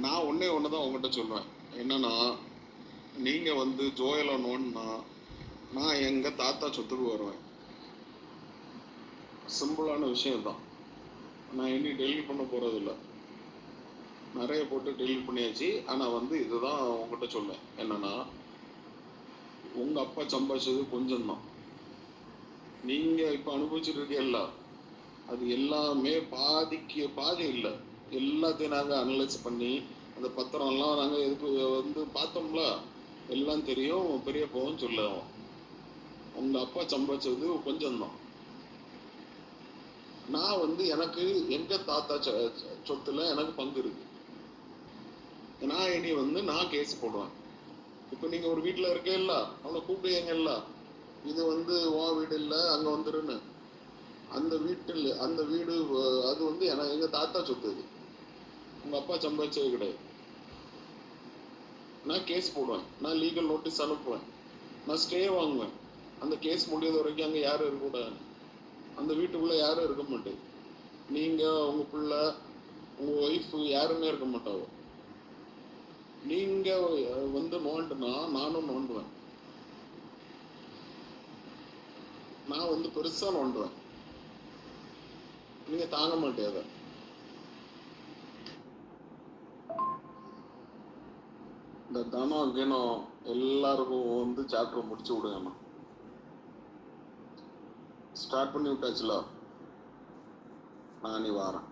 நான் ஒண்ணே ஒண்ணுதான் உங்ககிட்ட சொல்லுவேன். என்னன்னா, நீங்க வந்து ஜோயலை நோண்டுனா நான் எங்க தாத்தா சொத்துக்கு வருவேன். சிம்பிளான விஷயம் தான். நான் இனி டெலிட் பண்ண போறது இல்லை. நிறைய போட்டு டெலிட் பண்ணியாச்சு. ஆனா வந்து இதுதான் உங்ககிட்ட சொல்லுவேன். என்னன்னா, உங்க அப்பா சம்பாதிச்சது கொஞ்சம் தான். நீங்க இப்ப அனுபவிச்சுட்டு இருக்கீங்கல்ல, அது எல்லாமே பாதிக்கு பாதி இல்லை. எல்லாத்தையும் நாங்க அனலைஸ் பண்ணி அந்த பத்திரம் எல்லாம் நாங்க எதுக்கு வந்து பார்த்தோம்ல, எல்லாம் தெரியும். பெரியப்பாவும் சொல்லுவோம், உங்க அப்பா சம்பாதிச்சது கொஞ்சம் தான். நான் வந்து எனக்கு எங்க தாத்தா சொத்துல எனக்கு பங்கு இருக்கு. நான் இனி வந்து நான் கேஸ் போடுவேன். இப்ப நீங்க ஒரு வீட்டுல இருக்கேல்ல, அவனை கூப்பிடுவீங்கல்ல, இது வந்து உன் வீடு இல்ல அங்க வந்துருன்னு. அந்த வீட்டுல அந்த வீடு அது வந்து எங்க தாத்தா சொத்து. அது உங்க அப்பா சம்பாதிச்சது கிடையாது. நான் கேஸ் போடுவேன். நான் லீகல் நோட்டீஸ் அனுப்புவேன். நான் ஸ்டே வாங்குவேன். அந்த கேஸ் முடியாத வரைக்கும் அங்க யாரும் இருக்கக்கூடாது. அந்த வீட்டுக்குள்ள யாரும் இருக்க மாட்டேன். நீங்க, உங்க பிள்ளை, உங்க ஒய்ஃப் யாருமே இருக்க மாட்டாங்க. நீங்க வந்து நோண்டுனா நானும் நோண்டுவேன். நான் வந்து பெருசா நோண்டுவேன். நீங்க தாங்க மாட்டேத. இந்த தனம் கிணம் எல்லாருக்கும் வந்து சாப்டர் முடிச்சு விடுங்கண்ணா. ஸ்டார்ட் பண்ணி விட்டாச்சுல, நான் நீ வாரேன்.